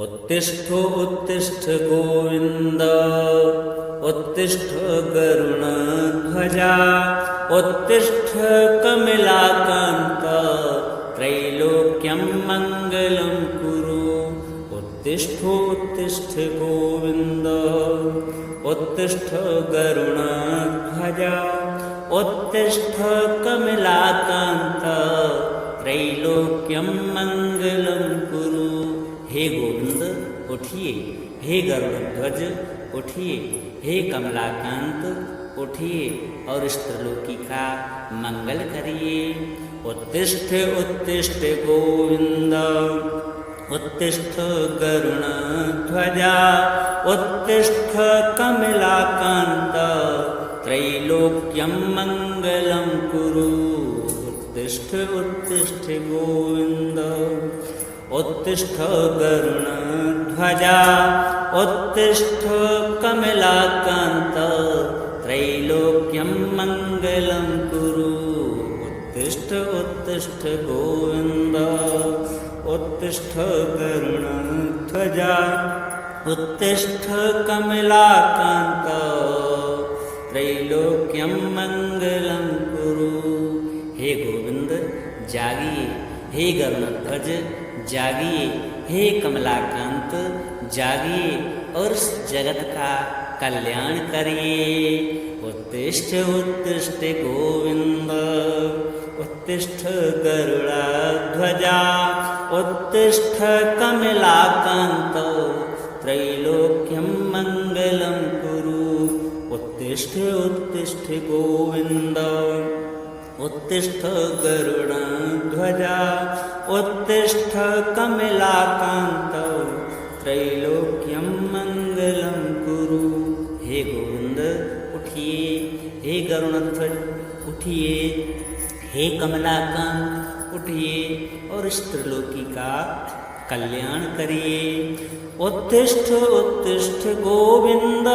उत्तिष्ठ उत्तिष्ठ गोविन्द उत्तिष्ठ गरुडध्वजा उत्तिष्ठ कमलाकान्त त्रैलोक्यं मङ्गलं कुरु। उत्तिष्ठ उत्तिष्ठ गोविन्द उत्तिष्ठ गरुडध्वजा उत्तिष्ठ कमलाकान्त त्रैलोक्यं मङ्गलं कुरु। हे गोविंद उठिए, हे गरुड़ध्वज उठिए, हे कमलाकांत उठिए और इस त्रिलोकी का मंगल करिए। उत्तिष्ठ उत्तिष्ठ गोविंद उत्तिष्ठ गरुड़ध्वजा उत्तिष्ठ कमलाकांत त्रैलोक्यं मंगलं कुरु। उत्तिष्ठ उत्तिष्ठ गोविंद उत्तिष्ठ गरुडध्वजा उत्तिष्ठ कमलाकान्त त्रैलोक्यं मङ्गलं कुरु। उत्तिष्ठ उत्तिष्ठ गोविन्द उत्तिष्ठ गरुडध्वजा उत्तिष्ठ कमलाकान्त त्रैलोक्यं मङ्गलं कुरु। हे गोविंद जागिए, हे गरुड़ध्वज जागिए, हे कमलाकांत जागिए और इस जगत का कल्याण करिए। उत्तिष्ठ उत्तिष्ठ गोविंद उत्तिष्ठ गरुड़ध्वजा उत्तिष्ठ कमलाकांत त्रैलोक्यं मङ्गलं कुरु। उत्तिष्ठ उत्तिष्ठ गोविंद उत्तिष्ठ गरुडध्वजा उत्तिष्ठ कमलाकान्त त्रैलोक्यं मङ्गलं कुरु। हे गोविंद उठिए, हे गरुडध्वज उठिए, हे कमलाकांत उठिए और इस त्रिलोकी का कल्याण करिए। उत्तिष्ठ उत्तिष्ठ गोविंद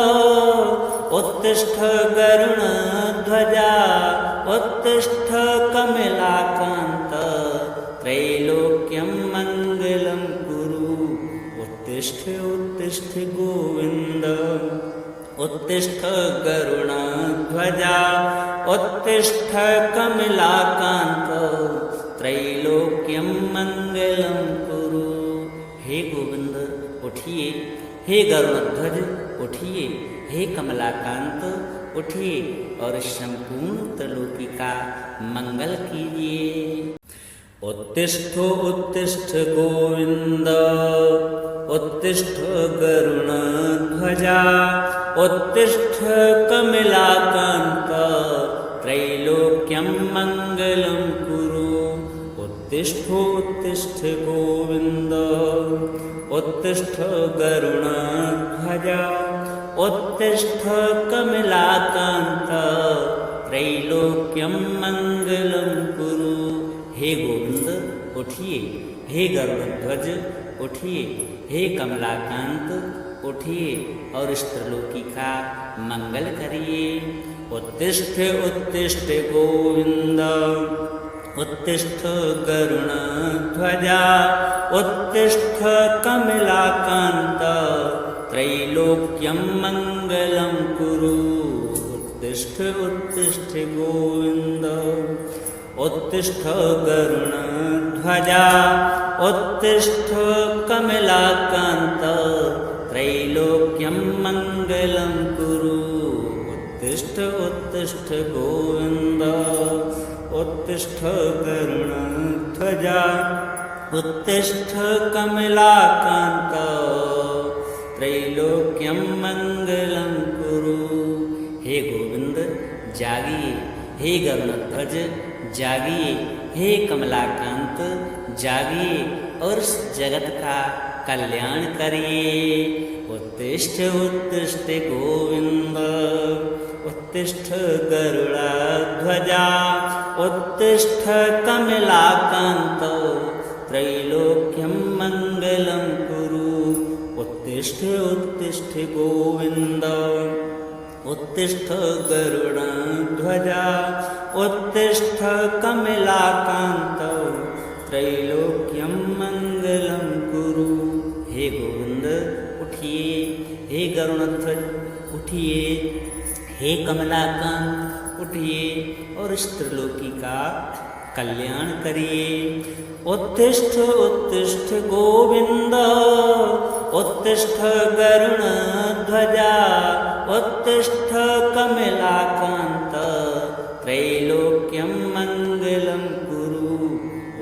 उत्तिष्ठ गरुडध्वजा उत्तिष्ठ कमलाकान्त त्रैलोक्यं मङ्गलं कुरु। उत्तिष्ठ उत्तिष्ठ गोविंद उत्तिष्ठ गरुडध्वजा उत्तिष्ठ कमलाकान्त त्रैलोक्यं मङ्गलं कुरु। हे गोविंद उठिए, हे गरुडध्वज उठिए, हे कमलाकांत उठिए और संपूर्ण त्रिलोकी का मंगल कीजिए। उत्तिष्ठ उत्तिष्ठ गोविंद उत्तिष्ठ गरुडध्वजा उत्तिष्ठ कमलाकान्त त्रैलोक्यं मङ्गलं कुरु। उत्तिष्ठ उत्तिष्ठ गोविंद उत्तिष्ठ गरुडध्वजा उत्तिष्ठ कमलाकान्त त्रैलोक्यं मङ्गलं कुरु। हे गोविंद उठिए, हे गरुडध्वज उठिए, हे कमलाकांत उठिए और इस त्रिलोकी का मंगल करिए। उत्तिष्ठ उत्तिष्ठ गोविंद उत्तिष्ठ गरुडध्वजा उत्तिष्ठ कमलाकान्त त्रैलोक्यं मङ्गलं कुरु। उत्तिष्ठ उत्तिष्ठ गोविंद उत्तिष्ठ गरुडध्वजा उत्तिष्ठ कमलाकान्त त्रैलोक्यं मङ्गलं कुरु। उत्तिष्ठ उत्तिष्ठ गोविंद उत्तिष्ठ गरुडध्वजा उत्तिष्ठ कमलाकान्त त्रैलोक्यं मङ्गलं कुरु। हे गोविंद जागिए, हे गरुडध्वज जागिए, हे कमलाकांत जागिए और इस जगत का कल्याण करिए। उत्तिष्ठ उत्तिष्ठ गोविंद उत्तिष्ठ गरुडध्वजा उत्तिष्ठ कमलाकान्त त्रैलोक्यं मङ्गलं कुरु। उत्तिष्ठ उत्तिष्ठ गोविंद उत्तिष्ठ गरुडध्वजा उत्तिष्ठ कमलाकान्त त्रैलोक्यं मङ्गलं कुरु। हे गोविंद उठिए, हे गरुड़ध्वज उठिए, हे कमलाकांत उठिए और इस त्रिलोकी का कल्याण करिए। उत्तिष्ठ उत्तिष्ठ गोविंद, उत्तिष्ठ गरुड़ध्वजा, उत्तिष्ठ कमलाकांत, त्रैलोक्यं मंगलं कुरु।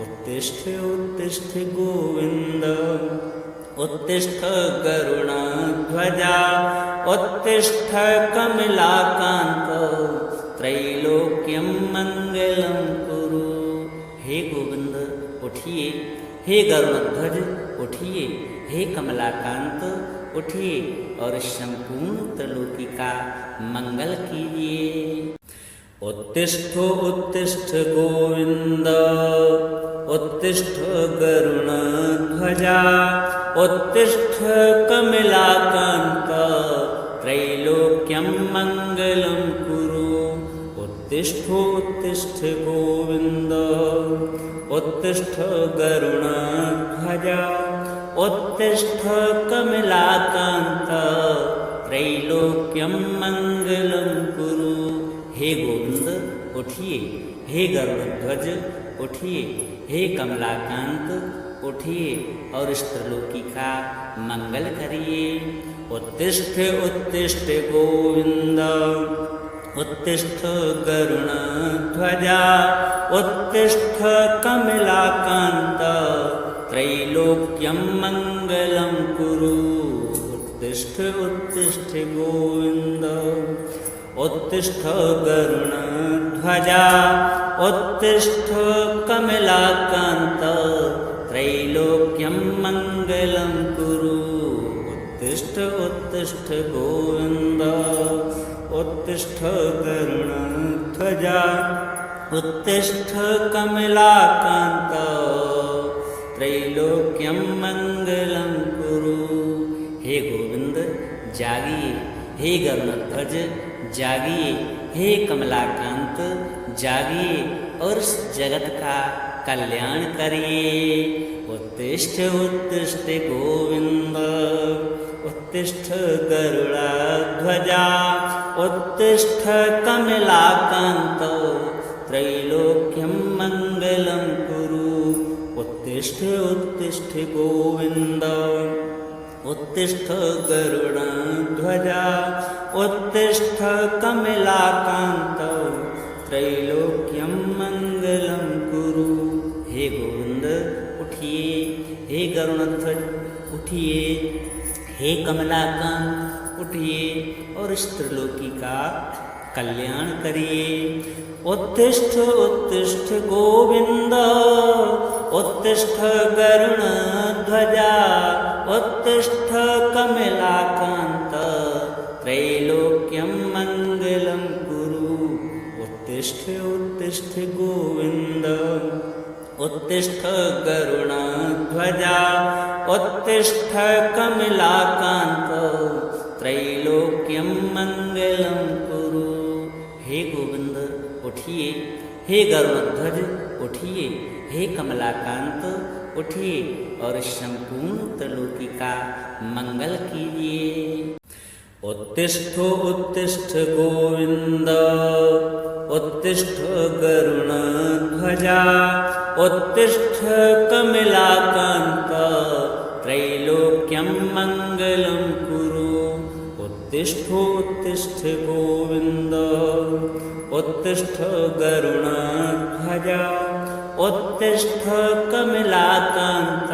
उत्तिष्ठ उत्तिष्ठ गोविंद, उत्तिष्ठ गरुड़ध्वजा, उत्तिष्ठ कमलाकांत, त्रैलोक्यं मंगलं कुरु। हे गोविंद उठिए, हे गरुड़ध्वज उठिए, हे कमलाकांत उठिए और संपूर्ण त्रिलोकी का मंगल कीजिए। उत्तिष्ठ उत्तिष्ठ गोविंद, उत्तिष्ठ गरुड़ध्वजा, उत्तिष्ठ कमलाकांत, त्रैलोक्यं मंगलं कुरु। उत्तिष्ठ उत्तिष्ठ गोविंद, उत्तिष्ठ गरुड़ध्वजा, उत्तिष्ठ कमलाकांत, त्रैलोक्यं मंगलं कुरु। हे गोविंद उठिए, हे गरुड़ध्वज उठिए, हे कमलाकांत उठिए और इस त्रिलोकी का मंगल करिए। उत्तिष्ठ उत्तिष्ठ गोविंद, उत्तिष्ठ गरुड़ध्वजा, उत्तिष्ठ कमलाकांत, त्रैलोक्यं मंगलं कुरु। उत्तिष्ठ उत्तिष्ठ गोविंद, उत्तिष्ठ गरुड़ध्वजा, उत्तिष्ठ कमलाकांत, त्रैलोक्यं मंगलं कुरु। उत्तिष्ठ उत्तिष्ठ गोविंद, उत्तिष्ठ गरुड़ध्वजा, उत्तिष्ठ कमलाकांत, त्रैलोक्यं मंगलं कुरु। हे गोविंद जागिए, हे गरुड़ध्वज जागिए, हे कमलाकांत जागिए और इस जगत का कल्याण करिए। उत्तिष्ठ उत्तिष्ठ गोविंद, उत्तिष्ठ गरुड़ध्वजा, उत्तिष्ठ कमलाकांत, त्रैलोक्यं मंगलं कुरु। उत्तिष्ठ उत्तिष्ठ गोविंद, उत्तिष्ठ गरुड़ध्वजा, उत्तिष्ठ कमलाकांत, त्रैलोक्यं मंगलं कुरु। हे गोविंद उठिए, हे गरुड़ध्वज उठिए, हे कमलाकांत उठिए और इस त्रिलोकी का कल्याण करिए। उत्तिष्ठ उत्तिष्ठ गोविंद, उत्तिष्ठ गरुड़ध्वजा, उत्तिष्ठ कमलाकांत, त्रैलोक्यं मंगलं कुरु। उत्तिष्ठ उत्तिष्ठ गोविंद, उत्तिष्ठ गरुड़ध्वजा, उत्तिष्ठ कमलाकांत, त्रैलोक्यं मंगलं कुरु। हे गोविंद उठिए, हे गरुड़ध्वज उठिए, हे कमलाकांत उठिए और संपूर्ण त्रिलोकी का मंगल कीजिए। उत्तिष्ठ उत्तिष्ठ गोविंद, उत्तिष्ठ गरुड़ध्वजा, उत्तिष्ठ कमलाकांत, त्रैलोक्यं मंगलं कुरु। उत्तिष्ठ उत्तिष्ठ गोविंद, उत्तिष्ठ गरुड़ध्वजा, उत्तिष्ठ कमलाकांत,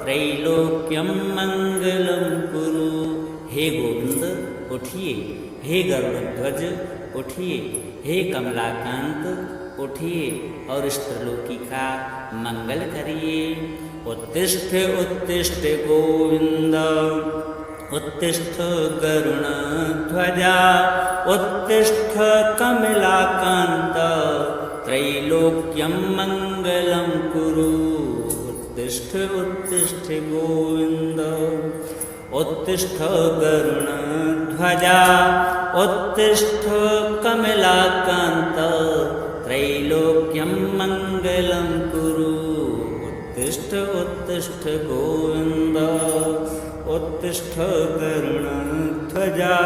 त्रैलोक्यं मंगलं कुरु। हे गोविंद उठिए, हे गरुड़ध्वज उठिए, हे कमलाकांत उठिए और इस त्रिलोकी का मंगल करिए। उत्तिष्ठ उत्तिष्ठ गोविंद, उत्तिष्ठ गरुड़ध्वजा, उत्तिष्ठ कमलाकांत, त्रैलोक्यं मंगलं कुरु। उत्तिष्ठ उत्तिष्ठ गोविंद, उत्तिष्ठ गरुड़ध्वजा, उत्तिष्ठ कमलाकांत, त्रैलोक्यं मंगलं कुरु। उत्तिष्ठ उत्तिष्ठ गोविंद। उत्तिष्ठ गरुडध्वजा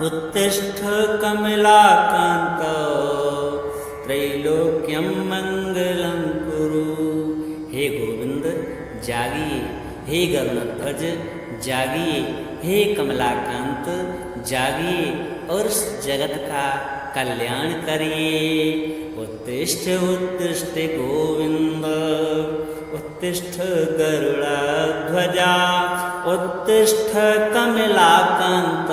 उत्तिष्ठ कमलाकान्त त्रैलोक्यं मंगलं कुरु। हे गोविंद जागिए, हे गरुड़ध्वज जागिए, हे कमलाकांत जागिए और इस जगत का कल्याण करिए। उत्तिष्ठ उत्तिष्ठ गोविंद उत्तिष्ठ गरुड़ध्वजा उत्तिष्ठ कमलाकांत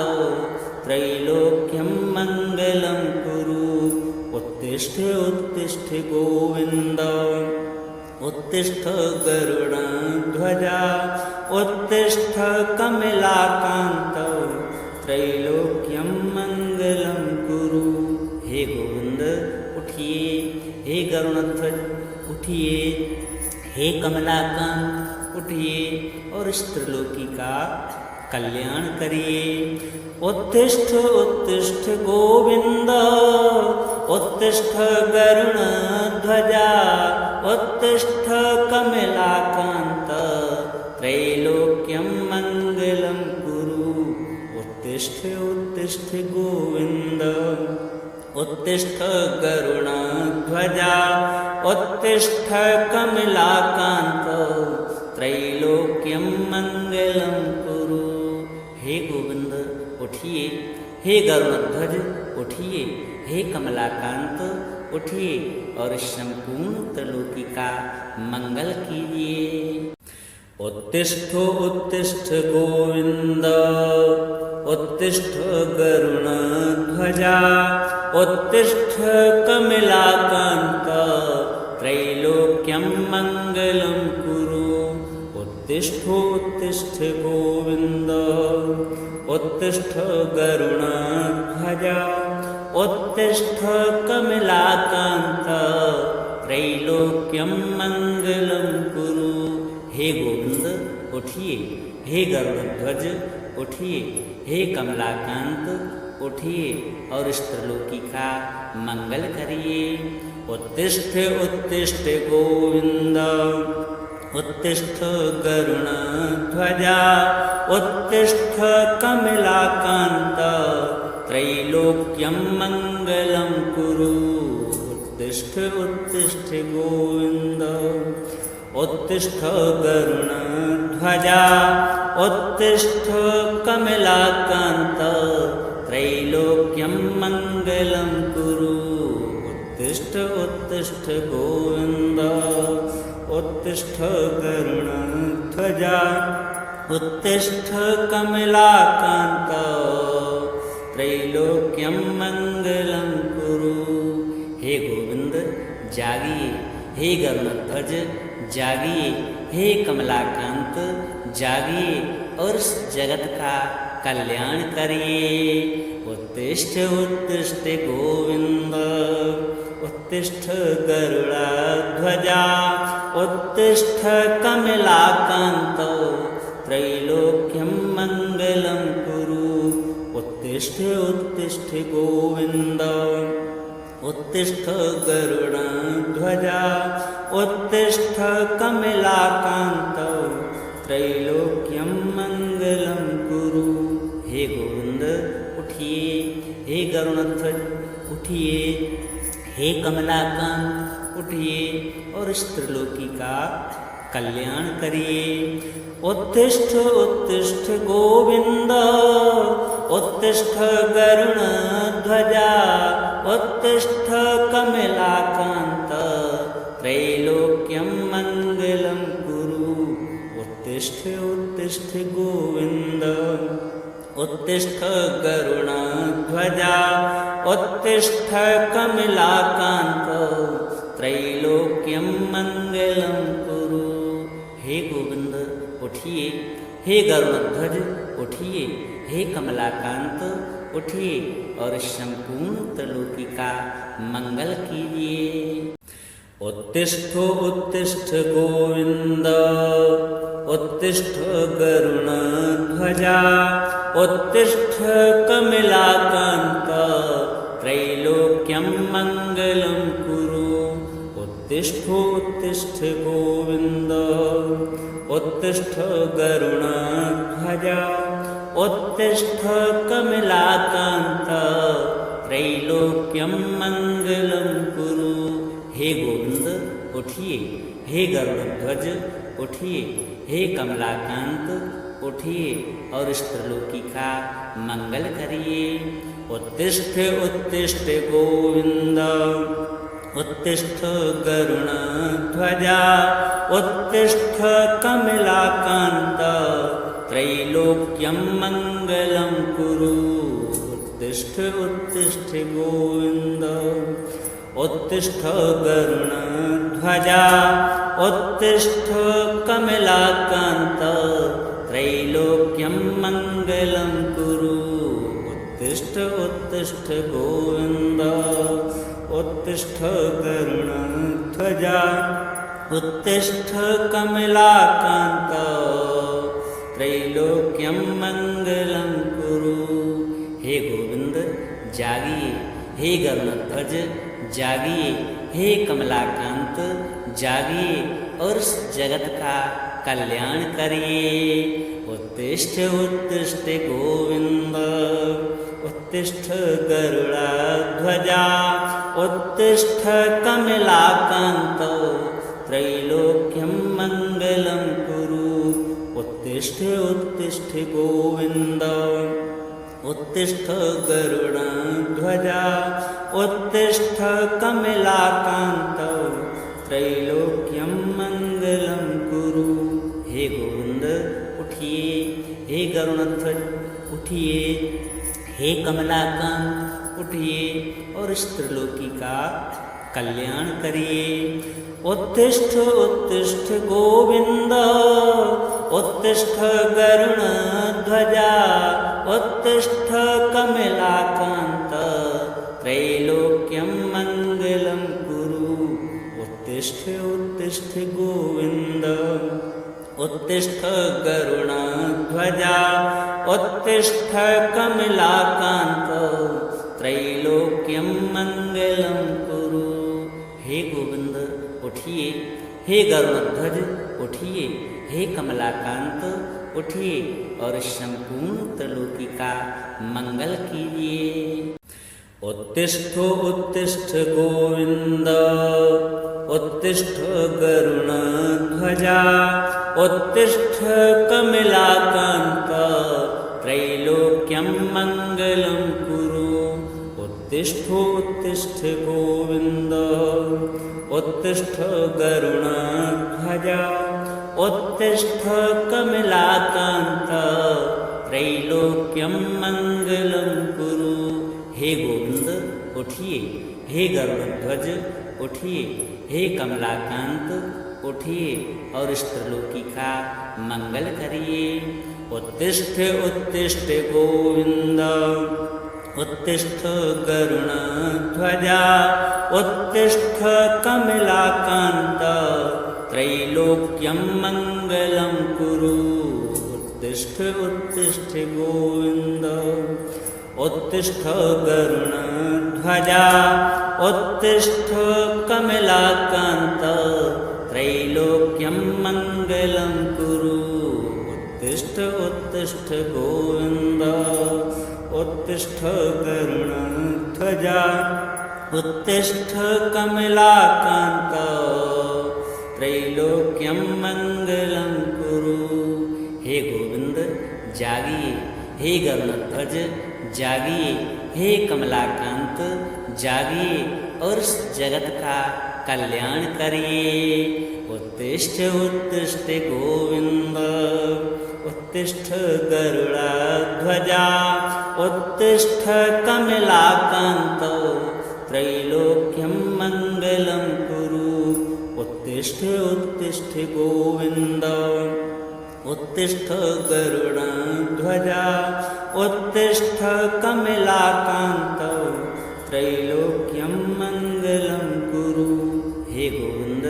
त्रैलोक्यं मंगलं कुरु। उत्तिष्ठ उत्तिष्ठ गोविंद उत्तिष्ठ गरुड़ध्वजा उत्तिष्ठ कमलाकांत त्रैलोक्यं मंगलं कुरु। हे गोविंद उठिए, हे गरुड़ध्वज उठिए, हे कमलाकांत उठिए और इस त्रिलोकी का कल्याण करिए। उत्तिष्ठ उत्तिष्ठ गोविंद उत्तिष्ठ गरुड़ध्वजा उत्तिष्ठ कमलाकांत त्रैलोक्यं मंगलं कुरु। उत्तिष्ठ उत्तिष्ठ गोविंद उत्तिष्ठ गरुड़ध्वजा उत्तिष्ठ कमलाकांत त्रैलोक्यं मंगलं कुरु। हे गोविंद उठिए, हे गरुड़ध्वज उठिए, हे कमलाकांत उठिए और संपूर्ण त्रिलोकी का मंगल कीजिए। उत्तिष्ठ उत्तिष्ठ गोविंद उत्तिष्ठ गरुड़ध्वजा उत्तिष्ठ कमलाकांत त्रैलोक्यं मंगलं कुरु। उत्तिष्ठ उत्तिष्ठ गोविंद उत्तिष्ठ गरुड़ध्वजा उत्तिष्ठ कमलाकांत त्रैलोक्यं मंगलं कुरु। हे गोविंद उठिए, हे गरुड़ध्वज उठिए, हे कमलाकांत उठिए और इस त्रिलोकी का मंगल करिए। उत्तिष्ठ उत्तिष्ठ गोविंद उत्तिष्ठ गरुड़ध्वजा उत्तिष्ठ कमलाकांत त्रैलोक्यं मंगलं कुरु। उत्तिष्ठ उत्तिष्ठ गोविंद उत्तिष्ठ गरुड़ध्वजा उत्तिष्ठ कमलाकांत त्रैलोक्यं मंगलं कुरु। उत्तिष्ठ उत्तिष्ठ गोविंद उत्तिष्ठ गरुड़ध्वजा उत्तिष्ठ कमलाकांत त्रैलोक्यं मंगलं कुरु। हे गोविंद जागिए, हे गरुड़ध्वज जागिए, हे कमलाकांत जागिए और इस जगत का कल्याण करिए। उत्तिष्ठ उत्तिष्ठ गोविंद उत्तिष्ठ गरुड़ध्वजा उत्तिष्ठ कमलाकांत त्रैलोक्यं मंगलं कुरु। उत्तिष्ठ उत्तिष्ठ गोविंद उत्तिष्ठ गरुड़ध्वजा उत्तिष्ठ कमलाकांत त्रैलोक्यं मंगलं कुरु। हे गोविंद उठिए, हे गरुड़ध्वज उठिए, हे कमलाकांत उठिए और इस त्रिलोकी का कल्याण करिए। उत्तिष्ठ उत्तिष्ठ गोविंद उत्तिष्ठ गरुड़ध्वजा उत्तिष्ठ कमलाकांत त्रैलोक्यं मंगलं कुरु। उत्तिष्ठ उत्तिष्ठ गोविंद उत्तिष्ठ गरुड़ध्वजा उत्तिष्ठ कमलाकांत त्रैलोक्यं मंगलं कुरु। हे गोविंद उठिए, हे गरुड़ध्वज उठिए, हे कमलाकांत उठिए और संपूर्ण त्रिलोकी का मंगल कीजिए। उत्तिष्ठ उत्तिष्ठ गोविंद उत्तिष्ठ गरुड़ध्वजा उत्तिष्ठ कमलाकांत त्रैलोक्यं मंगलं कुरु। उत्तिष्ठ उत्तिष्ठ गोविंद उत्तिष्ठ गरुड़ध्वजा उत्तिष्ठ कमलाकान्त त्रैलोक्यं मंगलं कुरु। हे गोविंद उठिए, हे गरुड़ध्वज उठिए, हे कमलाकांत उठिए और इस त्रिलोकी का मंगल करिए। उत्तिष्ठ उत्तिष्ठ गोविंद, उत्तिष्ठ गरुड़ध्वजा, उत्तिष्ठ कमलाकांत त्रैलोक्यं मंगलं कुरु। उत्तिष्ठ उत्तिष्ठ गोविंद, उत्तिष्ठ गरुड़ध्वजा, उत्तिष्ठ कमलाकांत त्रैलोक्यं मंगलं कुरु। उत्तिष्ठ उत्तिष्ठ गोविंद, उत्तिष्ठ गरुड़ध्वजा, उत्तिष्ठ कमलाकांत त्रैलोक्यं मंगलं कुरु। हे गोविंद जागिए, हे गरुड़ध्वज जागिए, हे कमलाकांत जागिए और इस जगत का कल्याण करिए। उत्तिष्ठ उत्तिष्ठ गोविंद, उत्तिष्ठ गरुड़ध्वजा, उत्तिष्ठ कमलाकांत त्रैलोक्यं मंगलं कुरु। उत्तिष्ठ उत्तिष्ठ गोविंद, उत्तिष्ठ गरुड़ध्वजा, उत्तिष्ठ कमलाकांत त्रैलोक्यं मंगलं कुरु। हे गोविंद उठिए, हे गरुड़ध्वज उठिए, हे कमलाकांत उठिए और इस त्रिलोकी का कल्याण करिए। उत्तिष्ठ उत्तिष्ठ गोविंद, उत्तिष्ठ गरुड़ध्वजा, उत्तिष्ठ कमलाकांत त्रैलोक्यं मंगलं कुरु। उत्तिष्ठ उत्तिष्ठ गोविंद, उत्तिष्ठ गरुड़ध्वजा, उत्तिष्ठ कमलाकांत त्रैलोक्यं मंगलं कुरु। हे गोविंद उठिए, हे गरुड़ध्वज उठिए, हे कमलाकांत उठिए और संपूर्ण त्रिलोकी का मंगल कीजिए। उत्तिष्ठ उत्तिष्ठ गोविंद, उत्तिष्ठ गरुड़ध्वजा, उत्तिष्ठ कमलाकांत त्रैलोक्यं मंगलं कुरु। उत्तिष्ठ उत्तिष्ठ गोविंद, उत्तिष्ठ गरुड़ध्वजा, उत्तिष्ठ कमलाकांत त्रैलोक्यं मंगलं कुरु। हे गोविंद उठिए, हे गरुड़ध्वज उठिए, हे कमलाकांत उठिए और इस त्रिलोकी का मंगल करिए। उत्तिष्ठ उत्तिष्ठ गोविंद, उत्तिष्ठ गरुड़ध्वजा, उत्तिष्ठ कमलाकांत त्रैलोक्यं मंगलं कुरु। उत्तिष्ठ उत्तिष्ठ गोविंद, उत्तिष्ठ गरुड़ध्वजा, उत्तिष्ठ कमलाकांत त्रैलोक्यं मंगलं कुरु। उत्तिष्ठ उत्तिष्ठ गोविंद, उत्तिष्ठ गरुड़ध्वजा, उत्तिष्ठ कमलाकांत त्रैलोक्यं मंगलं कुरु। हे गोविंद जागिए, हे गरुड़ध्वज जागिए, हे कमलाकांत जागिए और इस जगत का कल्याण करिए। उत्तिष्ठ उत्तिष्ठ गोविंद, उत्तिष्ठ गरुड़ध्वजा, उत्तिष्ठ कमलाकांत त्रैलोक्यं मंगलं कुरु। उत्तिष्ठ उत्तिष्ठ गोविंद, उत्तिष्ठ गरुड़ध्वजा, उत्तिष्ठ कमलाकांत त्रैलोक्यं मंगलं कुरु। हे गोविंद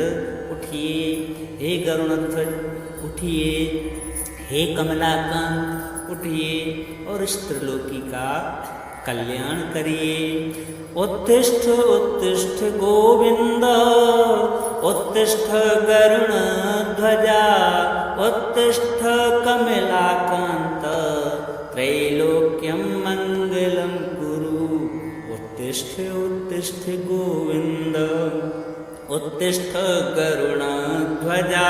उठिए, हे गरुड़ध्वज उठिए, हे कमलाकांत उठिए और इस त्रिलोकी का कल्याण करिए। उत्तिष्ठ उत्तिष्ठ गोविंद, उत्तिष्ठ गरुड़ध्वजा, उत्तिष्ठ कमलाकांत त्रैलोक्यं उत्तिष्ठ उत्तिष्ठ गोविन्द उत्तिष्ठ गरुडध्वजा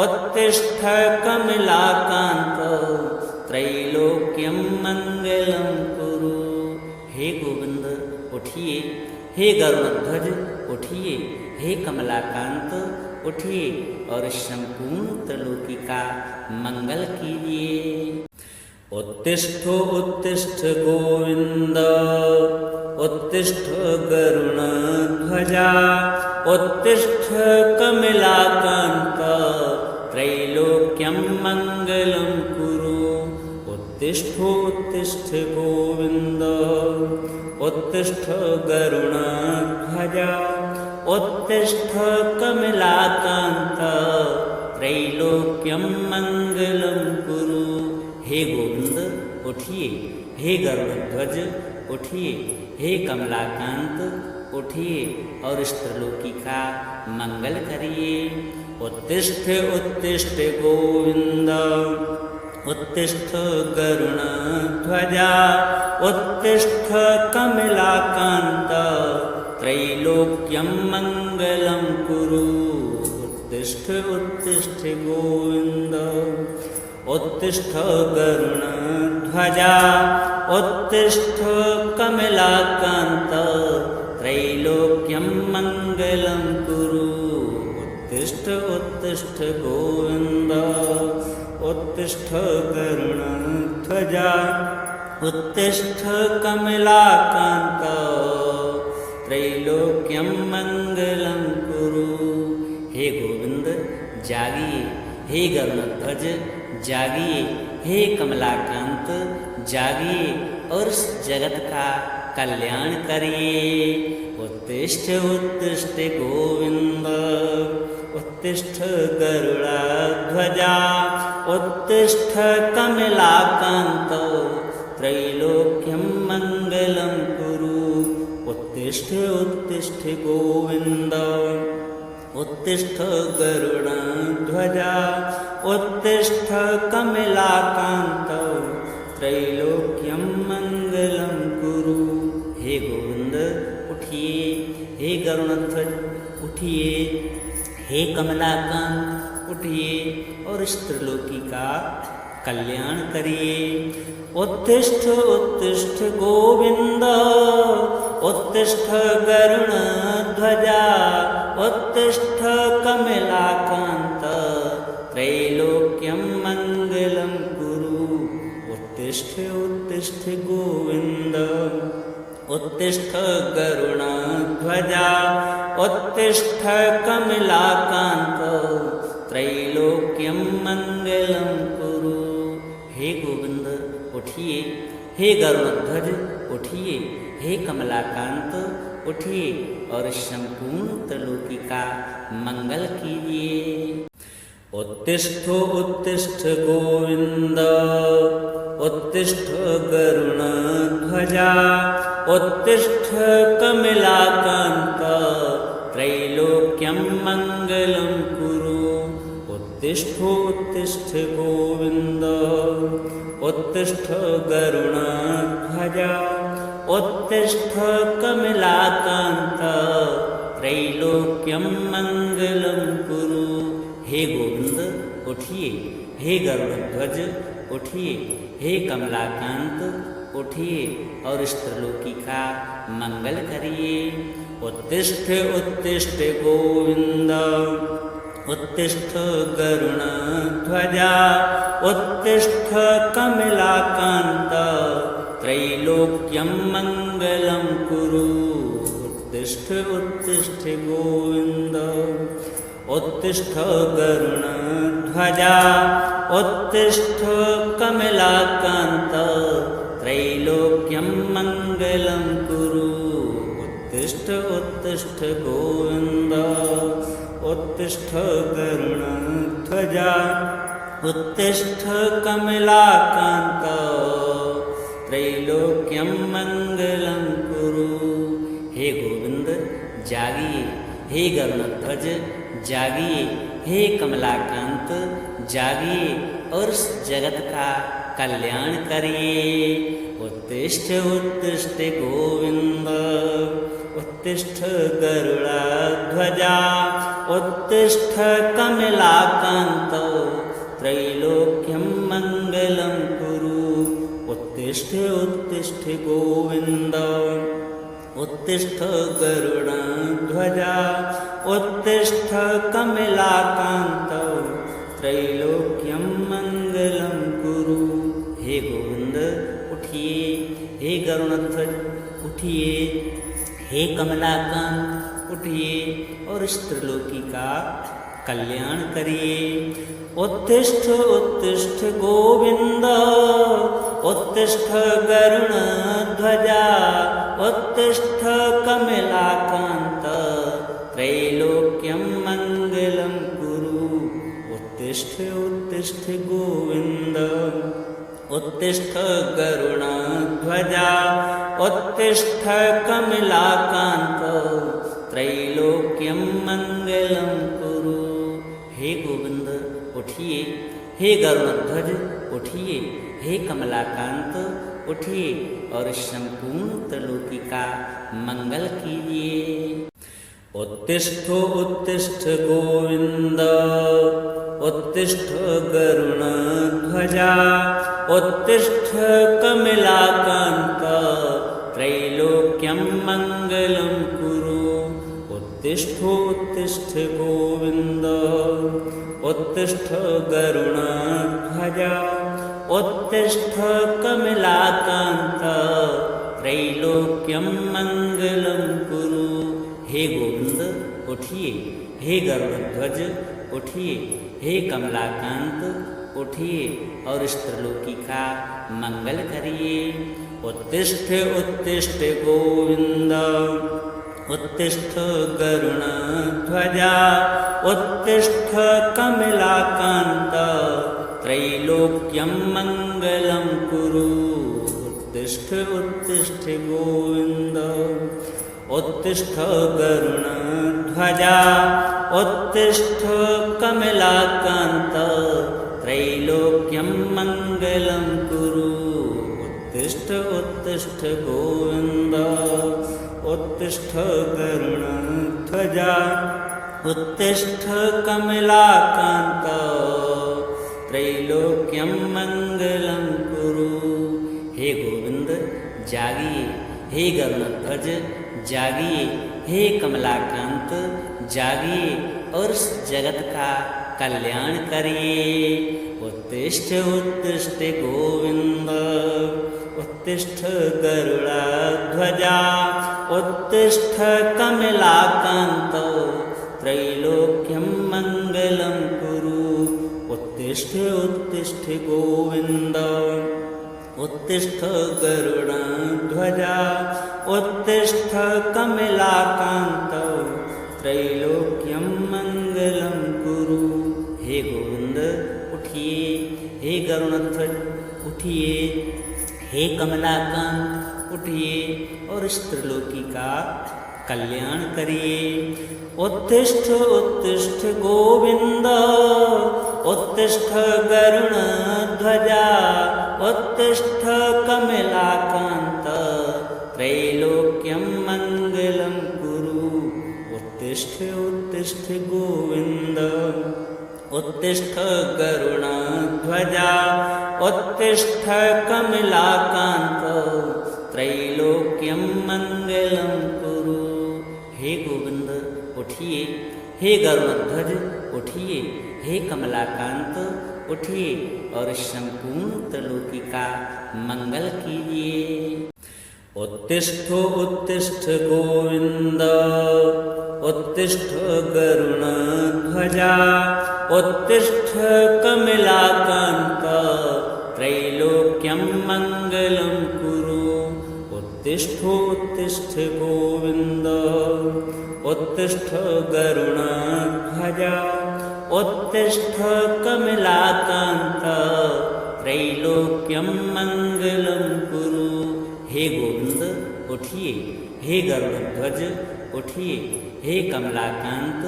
उत्तिष्ठ कमलाकान्त त्रैलोक्यं मंगलं कुरु। हे गोविंद उठिए, हे गरुड़ध्वज उठिए, हे कमलाकांत उठिए और संपूर्ण त्रिलोकी का मंगल कीजिए। उत्तिष्ठ उत्तिष्ठ गोविंद उत्तिष्ठ गरुड़ध्वजा उत्तिष्ठ कमलाकांत त्रैलोक्यं मंगलं कुरु। उत्तिष्ठ उत्तिष्ठ गोविंद उत्तिष्ठ गरुड़ध्वजा उत्तिष्ठ कमलाकांत त्रैलोक्यं मंगलं कुरु। हे गोविंद उठिए, हे गरुड़ध्वज उठिए, हे कमलाकांत उठिए और इस त्रिलोकी का मंगल करिए। उत्तिष्ठ उत्तिष्ठ गोविंद उत्तिष्ठ गरुड़ध्वजा उत्तिष्ठ कमलाकांत त्रैलोक्यं मंगलं कुरु। उत्तिष्ठ उत्तिष्ठ गोविंद उत्तिष्ठ गरुड़ध्वजा उत्तिष्ठ कमलाकांत त्रैलोक्यं मंगलं कुरु। उत्तिष्ठ उत्तिष्ठ गोविंद उत्तिष्ठ गरुड़ध्वजा उत्तिष्ठ कमलाकांत त्रैलोक्यं मंगलं कुरु। हे गोविंद जागिए, हे गरुड़ध्वज जागिए, हे कमलाकांत जागिए और इस जगत का कल्याण करिए। उत्तिष्ठ उत्तिष्ठ गोविंद उत्तिष्ठ गरुड़ध्वजा उत्तिष्ठ कमलाकांत त्रैलोक्यं मंगलं कुरु। उत्तिष्ठ उत्तिष्ठ गोविंद उत्तिष्ठ गरुड़ध्वजा उत्तिष्ठ कमलाकांत त्रैलोक्यं मंगलं कुरु। हे गोविंद उठिए, हे गरुड़ध्वज उठिए, हे कमलाकांत उठिए और इस त्रिलोकी का कल्याण करिए। उत्तिष्ठ उत्तिष्ठ गोविंद उत्तिष्ठ गरुड़ध्वजा उत्तिष्ठ कमलाकांत त्रैलोक्यं मंगलं कुरु। उत्तिष्ठ उत्तिष्ठ गोविंद उत्तिष्ठ गरुड़ध्वजा उत्तिष्ठ कमलाकांत त्रैलोक्यं मंगलं कुरु। हे गोविंद उठिए, हे गरुड़ध्वज उठिए, हे कमलाकांत उठिए और संपूर्ण त्रिलोकी का मंगल कीजिए। उत्तिष्ठ उत्तिष्ठ गोविंद उत्तिष्ठ गरुड़ध्वजा उत्तिष्ठ कमलाकांत त्रैलोक्यं मंगलं कुरु। उत्तिष्ठ उत्तिष्ठ गोविंद उत्तिष्ठ गरुड़ध्वजा उत्तिष्ठ कमलाकांत त्रैलोक्यं मंगलं कुरु। हे गोविंद उठिए, हे गरुड़ध्वज उठिए, हे कमलाकांत उठिए और इस त्रिलोकी का मंगल करिए। उत्तिष्ठ उत्तिष्ठ गोविंद उत्तिष्ठ गरुड़ध्वजा उत्तिष्ठ कमलाकांत त्रैलोक्यं मंगलं कुरु। उत्तिष्ठ उत्तिष्ठ गोविंद उत्तिष्ठ गरुड़ध्वजा उत्तिष्ठ कमलाकांत त्रैलोक्यं मंगलं कुरु। उत्तिष्ठ उत्तिष्ठ गोविंद उत्तिष्ठ गरुड़ध्वजा उत्तिष्ठ कमलाकांत त्रैलोक्यं मंगलं कुरु। हे गोविंद जागिए, हे गरुड़ध्वज जागिए, हे कमलाकांत जागिए और इस जगत का कल्याण करिए। उत्तिष्ठ उत्तिष्ठ गोविंद, उत्तिष्ठ गरुड़ध्वजा, उत्तिष्ठ कमलाकांत, त्रैलोक्यं मंगलं कुरु। उत्तिष्ठ उत्तिष्ठ गोविंद, उत्तिष्ठ गरुड़ध्वजा, उत्तिष्ठ कमलाकांत, त्रैलोक्यं मंगलं कुरु। हे गोविंद उठिए, हे गरुड़ध्वज उठिए, हे कमलाकांत उठिए और इस त्रिलोकी का कल्याण करिए। उत्तिष्ठ उत्तिष्ठ गोविंद, उत्तिष्ठ गरुड़ध्वजा, उत्तिष्ठ कमलाकांत, त्रैलोक्यं मंगलं कुरु। उत्तिष्ठ उत्तिष्ठ गोविंद, उत्तिष्ठ गरुड़ध्वजा, उत्तिष्ठ कमलाकांत, त्रैलोक्यं मंगलं कुरु। हे गोविंद उठिए, हे गरुड़ध्वज उठिए, हे कमलाकांत उठिए और इस संपूर्ण त्रिलोकी का मंगल कीजिए। उत्तिष्ठ उत्तिष्ठ गोविंद, उत्तिष्ठ गरुड़ध्वजा, उत्तिष्ठ कमलाकांत, त्रैलोक्यं मंगलं कुरु। उत्तिष्ठ उत्तिष्ठ गोविंद, उत्तिष्ठ गरुड़ध्वजा, उत्तिष्ठ कमलाकांत, त्रैलोक्यं मंगलं कुरु। हे गोविंद उठिए, हे गरुड़ध्वज उठिए, हे कमलाकांत उठिए और इस त्रिलोकी का मंगल करिए। उत्तिष्ठ उत्तिष्ठ गोविंद, उत्तिष्ठ गरुड़ध्वजा, उत्तिष्ठ कमलाकांत, त्रैलोक्यं मंगलं कुरु। उत्तिष्ठ उत्तिष्ठ गोविंद, उत्तिष्ठ गरुड़ध्वजा, उत्तिष्ठ कमलाकांत, त्रैलोक्यं मंगलं कुरु। उत्तिष्ठ उत्तिष्ठ गोविंद, उत्तिष्ठ गरुड़ध्वजा, उत्तिष्ठ कमलाकांत, त्रैलोक्यं मंगलं कुरु। हे गोविंद जागिए, हे गरुड़ध्वज जागिए, हे कमलाकांत जागिए और इस जगत का कल्याण करिए। उत्तिष्ठ उत्तिष्ठ गोविंद, उत्तिष्ठ गरुड़ध्वजा, उत्तिष्ठ कमलाकांत, त्रैलोक्यं मंगलं कुरु। उत्तिष्ठ उत्तिष्ठ गोविंद, उत्तिष्ठ गरुड़ध्वजा, उत्तिष्ठ कमलाकांत, त्रैलोक्यं मंगलं कुरु। हे गोविंद उठिए, हे गरुड़ध्वज उठिए, हे कमलाकांत उठिए और इस त्रिलोकी का कल्याण करिए। उत्तिष्ठ उत्तिष्ठ गोविंद, उत्तिष्ठ गरुड़ध्वजा, उत्तिष्ठ कमलाकांत, त्रैलोक्यं मंगलं कुरु। उत्तिष्ठ उत्तिष्ठ गोविंद, उत्तिष्ठ गरुड़ध्वजा, उत्तिष्ठ कमलाकांत, त्रैलोक्यं मंगलं कुरु। हे गोविंद उठिए, हे गरुड़ध्वज उठिए, हे कमलाकांत उठिए और संपूर्ण त्रिलोकी का मंगल कीजिए। उत्तिष्ठ उत्तिष्ठ गोविंद, उत्तिष्ठ गरुड़ध्वजा, उत्तिष्ठ कमलाकांत, त्रैलोक्यं मंगलं कुरु। उत्तिष्ठ उत्तिष्ठ गोविंद, उत्तिष्ठ गरुड़ध्वजा, उत्तिष्ठ कमलाकांत, त्रैलोक्यं मंगलं कुरु। हे गोविंद उठिए, हे गरुड़ध्वज उठिए, हे कमलाकांत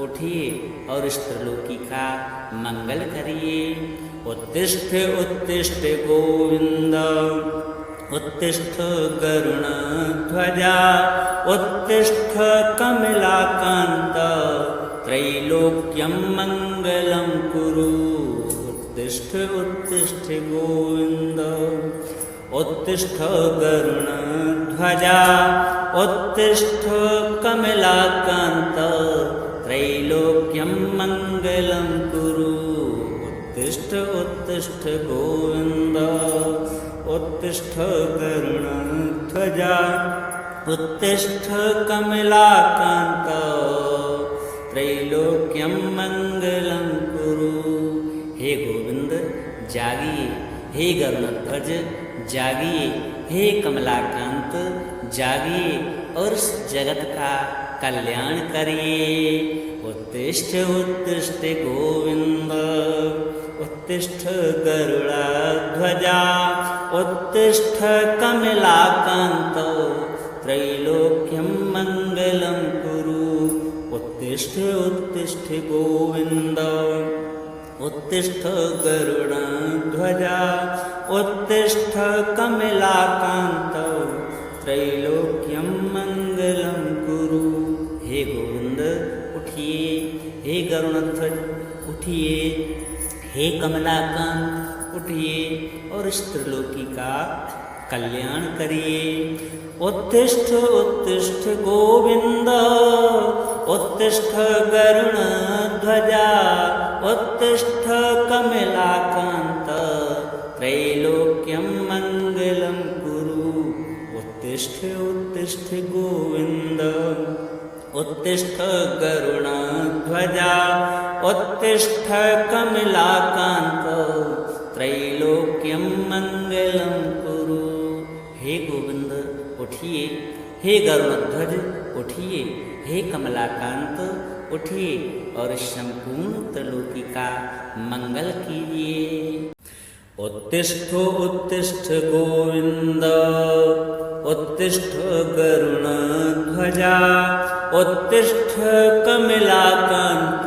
उठिए और इस त्रिलोकी का मंगल करिए। उत्तिष्ठ उत्तिष्ठ गोविन्द उत्तिष्ठ गरुणध्वजा उत्तिष्ठ कमलाकान्त त्रैलोक्यं मङ्गलं कुरु उत्तिष्ठ उत्तिष्ठ गोविन्द उत्तिष्ठ गरुणध्वजा उत्तिष्ठ कमलाकान्त त्रैलोक्यं मङ्गलं कुरु उत्तिष्ठ उत्तिष्ठ गोविन्द उत्तिष्ठ गरुणध्वजा उत्तिष्ठ कमलाकान्त त्रैलोक्यं मङ्गलं कुरु। हे गोविंद जागिए, हे गरुणध्वज जागिए, हे कमलाकांत जागिए और इस जगत का कल्याण करिए। उत्तिष्ठ उत्तिष्ठ गोविंद उत्तिष्ठ गरुड़ध्वजा उत्तिष्ठ कमलाकांत त्रैलोक्यं मङ्गलं कुरु उत्तिष्ठ उत्तिष्ठ गोविंद उत्तिष्ठ गरुड़ध्वजा उत्तिष्ठ कमलाकांत त्रैलोक्यं मङ्गलं कुरु। हे गोविंद उठिए, हे गरुड़ध्वज उठिए, हे कमलाकांत उठिए और इस त्रिलोकी का कल्याण करिए। उत्तिष्ठ उत्तिष्ठ गोविंद उत्तिष्ठ गरुड़ध्वजा उत्तिष्ठ कमलाकांत त्रैलोक्यं मङ्गलं कुरु उत्तिष्ठ उत्तिष्ठ गोविंद उत्तिष्ठ गरुड़ध्वजा उत्तिष्ठ कमलाकांत त्रैलोक्यं मङ्गलं कुरु। हे गोविंद उठिए, हे गरुड़ध्वज उठिए, हे कमलाकांत उठिए और संपूर्ण त्रिलोकी का मंगल कीजिए। उत्तिष्ठ उत्तिष्ठ गोविंद उत्तिष्ठ गरुड़ध्वजा उत्तिष्ठ कमलाकांत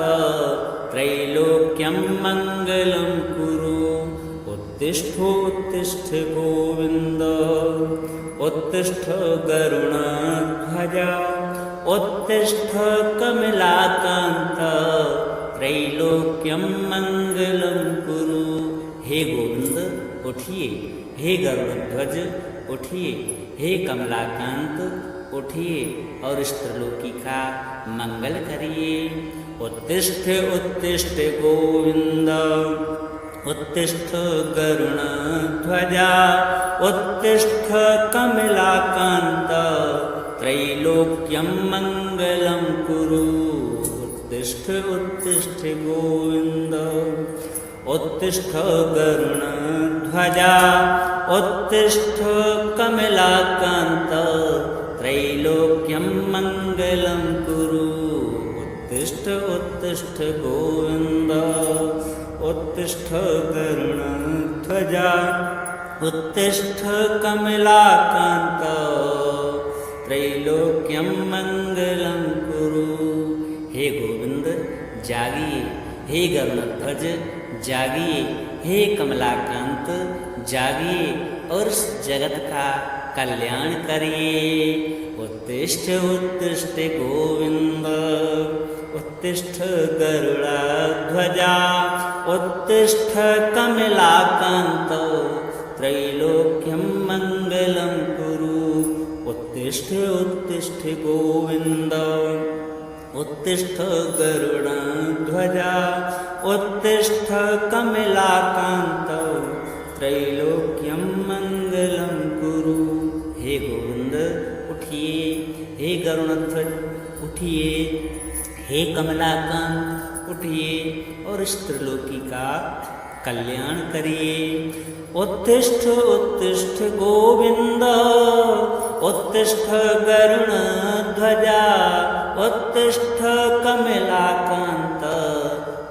त्रैलोक्यं मङ्गलं कुरु उत्तिष्ठ उत्तिष्ठ गोविंद उत्तिष्ठ गरुड़ध्वजा उत्तिष्ठ कमलाकांत त्रैलोक्यं मङ्गलं कुरु। हे गोविंद उठिए, हे गरुड़ध्वज उठिए, हे कमलाकांत उठिए और इस त्रिलोकी का मंगल करिए। उत्तिष्ठ उत्तिष्ठ गोविंद उत्तिष्ठ गरुड़ध्वजा उत्तिष्ठ कमलाकांत त्रैलोक्यं मङ्गलं कुरु उत्तिष्ठ उत्तिष्ठ गोविंद उत्तिष्ठ गरुड़ध्वजा उत्तिष्ठ कमलाकांत त्रैलोक्यं मङ्गलं कुरु उत्तिष्ठ उत्तिष्ठ गोविंद उत्तिष्ठ गरुड़ध्वजा उत्तिष्ठ कमलाकांत त्रैलोक्यं मङ्गलं कुरु। हे गोविंद जागिए, हे गरुड़ध्वज जागिए, हे कमलाकांत जागिए और इस जगत का कल्याण करिए। उत्तिष्ठ उत्तिष्ठ गोविंद उत्तिष्ठ गरुड़ध्वजा उत्तिष्ठ कमलाकांत त्रैलोक्यं मङ्गलं कुरु उत्तिष्ठ उत्तिष्ठ गोविंद उत्तिष्ठ गरुड़ध्वजा उत्तिष्ठ कमलाकांत त्रैलोक्यं मङ्गलं कुरु। हे गोविंद उठिए, हे गरुड़ध्वज उठिए, हे कमलाकांत उठिए और इस त्रिलोकी का कल्याण करिए। उत्तिष्ठ उत्तिष्ठ गोविंद उत्तिष्ठ गरुड़ध्वजा उत्तिष्ठ कमलाकांत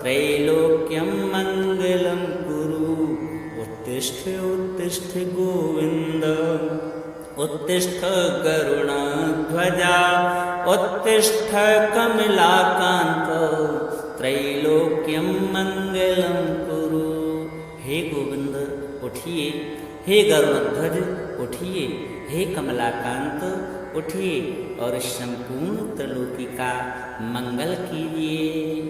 त्रैलोक्यं मङ्गलं कुरु उत्तिष्ठ उत्तिष्ठ गोविंद उत्तिष्ठ गरुड़ध्वजा उत्तिष्ठ कमलाकांत त्रैलोक्यं मङ्गलं कुरु। हे गोविंद उठिए, हे गरुड़ध्वज उठिए, हे कमलाकांत उठिए और संपूर्ण त्रिलोकी का मंगल कीजिए।